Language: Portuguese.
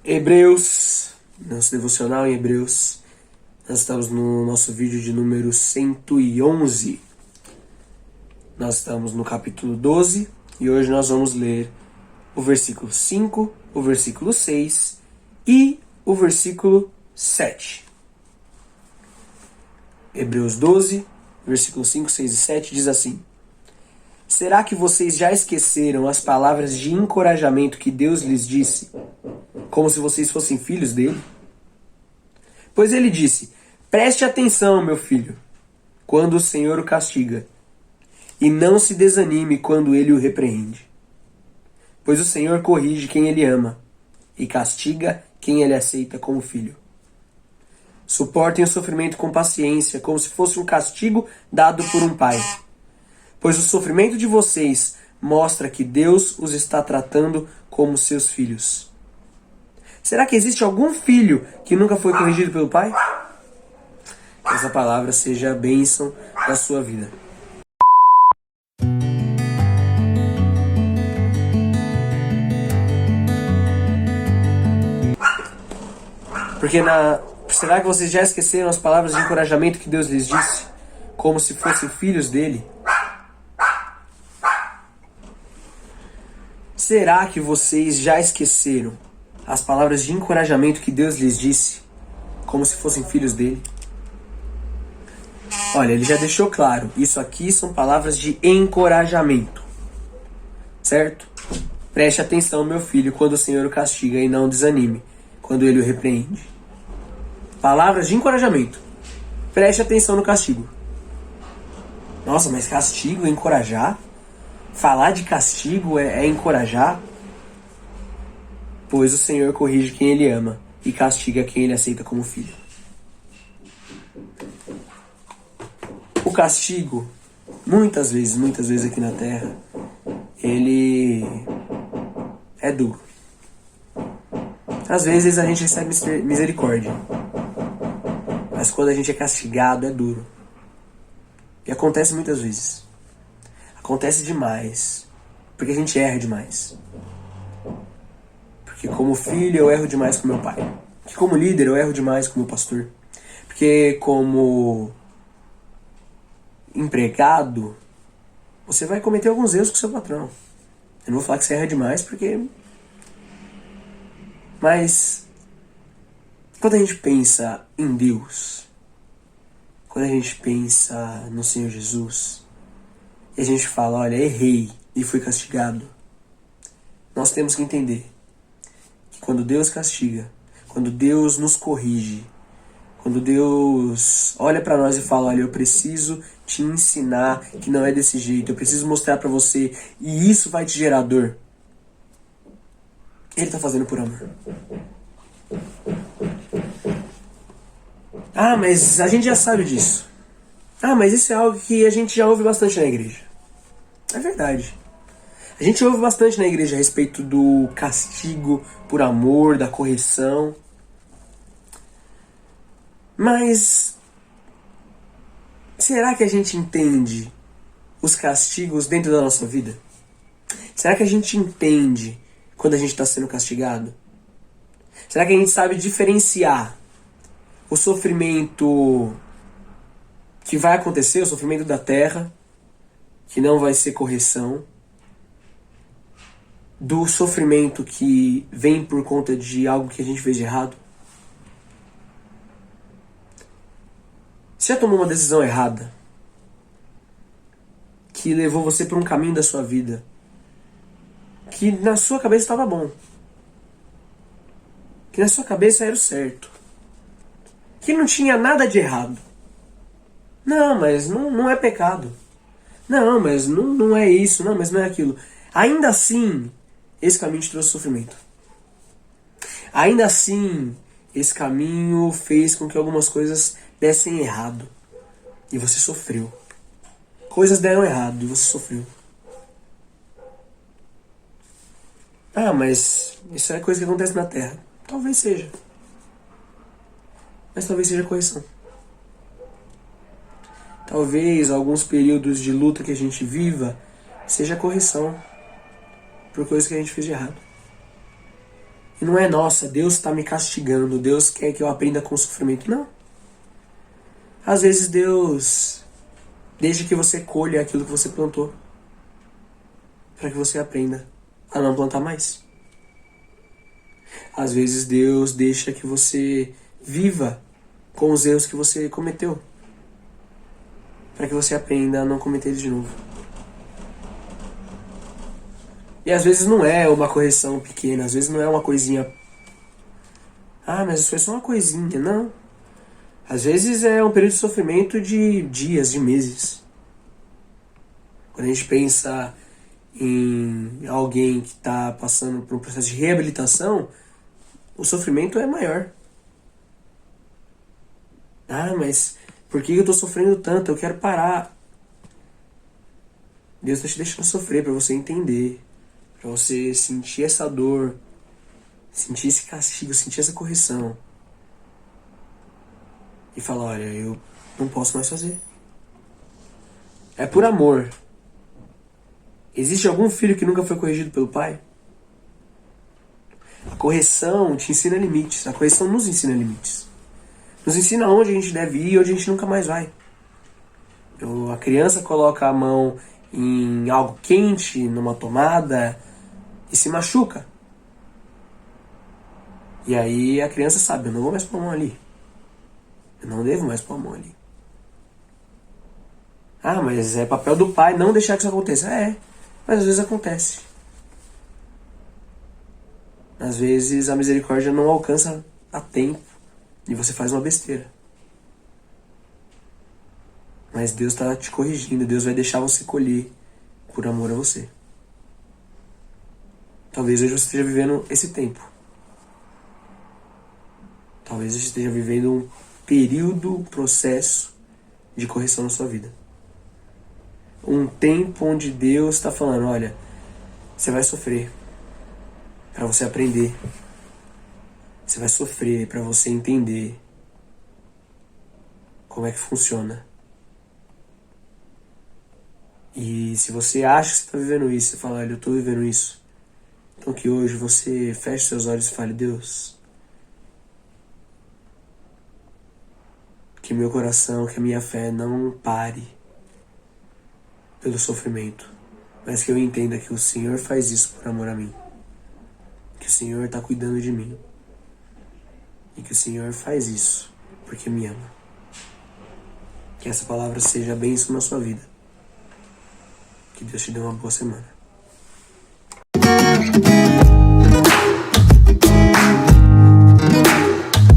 Hebreus, nosso devocional em Hebreus. Nós estamos no nosso vídeo de número 111. Nós estamos no capítulo 12 e hoje nós vamos ler o versículo 5, o versículo 6 e o versículo 7. Hebreus 12, versículos 5, 6 e 7 diz assim: Será que vocês já esqueceram as palavras de encorajamento que Deus lhes disse, como se vocês fossem filhos dele? Pois ele disse: Preste atenção, meu filho, quando o Senhor o castiga, e não se desanime quando ele o repreende. Pois o Senhor corrige quem ele ama, e castiga quem ele aceita como filho. Suportem o sofrimento com paciência, como se fosse um castigo dado por um pai. Pois o sofrimento de vocês mostra que Deus os está tratando como seus filhos. Será que existe algum filho que nunca foi corrigido pelo pai? Que essa palavra seja a bênção da sua vida. Será que vocês já esqueceram as palavras de encorajamento que Deus lhes disse, como se fossem filhos dele? Será que vocês já esqueceram as palavras de encorajamento que Deus lhes disse, como se fossem filhos dele? Olha, ele já deixou claro, isso aqui são palavras de encorajamento, certo? Preste atenção, meu filho, quando o Senhor o castiga, e não desanime quando ele o repreende. Palavras de encorajamento. Preste atenção no castigo. Nossa, mas castigo é encorajar? Falar de castigo é encorajar? Pois o Senhor corrige quem ele ama e castiga quem ele aceita como filho. O castigo, muitas vezes aqui na Terra, ele é duro. Às vezes a gente recebe misericórdia, mas quando a gente é castigado é duro. E acontece muitas vezes. Acontece demais, porque a gente erra demais. Porque como filho eu erro demais com meu pai. Porque como líder eu erro demais com meu pastor. Porque como empregado você vai cometer alguns erros com seu patrão. Eu não vou falar que você erra demais porque... Mas quando a gente pensa em Deus, quando a gente pensa no Senhor Jesus, e a gente fala, olha, errei e fui castigado, nós temos que entender que quando Deus castiga, quando Deus nos corrige, quando Deus olha pra nós e fala, olha, eu preciso te ensinar que não é desse jeito, eu preciso mostrar pra você, e isso vai te gerar dor, Ele tá fazendo por amor. Ah, mas a gente já sabe disso. Ah, mas isso é algo que a gente já ouve bastante na igreja. É verdade. A gente ouve bastante na igreja a respeito do castigo por amor, da correção. Mas será que a gente entende os castigos dentro da nossa vida? Será que a gente entende quando a gente está sendo castigado? Será que a gente sabe diferenciar o sofrimento que vai acontecer, o sofrimento da terra, que não vai ser correção, do sofrimento que vem por conta de algo que a gente fez de errado? Você já tomou uma decisão errada que levou você para um caminho da sua vida que na sua cabeça estava bom, que na sua cabeça era o certo, que não tinha nada de errado? Não, mas não é pecado. Não, mas não é isso. Não, mas não é aquilo. Ainda assim, esse caminho te trouxe sofrimento. Ainda assim, esse caminho fez com que algumas coisas dessem errado. E você sofreu. Coisas deram errado e você sofreu. Ah, mas isso é coisa que acontece na Terra. Talvez seja. Mas talvez seja correção. Talvez alguns períodos de luta que a gente viva seja correção por coisas que a gente fez de errado. E não é, nossa, Deus está me castigando, Deus quer que eu aprenda com o sofrimento. Não. Às vezes Deus deixa que você colha aquilo que você plantou, para que você aprenda a não plantar mais. Às vezes Deus deixa que você viva com os erros que você cometeu, para que você aprenda a não cometer eles de novo. E às vezes não é uma correção pequena, às vezes não é uma coisinha. Ah, mas isso foi só uma coisinha. Não. Às vezes é um período de sofrimento de dias, de meses. Quando a gente pensa em alguém que está passando por um processo de reabilitação, o sofrimento é maior. Ah, mas por que eu estou sofrendo tanto? Eu quero parar. Deus está te deixando sofrer para você entender, para você sentir essa dor, sentir esse castigo, sentir essa correção. E falar, olha, eu não posso mais fazer. É por amor. Existe algum filho que nunca foi corrigido pelo pai? A correção te ensina limites. A correção nos ensina limites. Nos ensina onde a gente deve ir e onde a gente nunca mais vai. A criança coloca a mão em algo quente, numa tomada, e se machuca. E aí a criança sabe, eu não vou mais pôr a mão ali. Eu não devo mais pôr a mão ali. Ah, mas é papel do pai não deixar que isso aconteça. É, mas às vezes acontece. Às vezes a misericórdia não alcança a tempo e você faz uma besteira. Mas Deus está te corrigindo, Deus vai deixar você colher por amor a você. Talvez hoje você esteja vivendo esse tempo. Talvez você esteja vivendo um período, um processo de correção na sua vida. Um tempo onde Deus está falando, olha, você vai sofrer para você aprender. Você vai sofrer para você entender como é que funciona. E se você acha que você está vivendo isso, você fala, olha, eu estou vivendo isso. Então que hoje você feche seus olhos e fale, Deus, que meu coração, que a minha fé não pare pelo sofrimento, mas que eu entenda que o Senhor faz isso por amor a mim. Que o Senhor está cuidando de mim. E que o Senhor faz isso porque me ama. Que essa palavra seja bênção na sua vida. Que Deus te dê uma boa semana.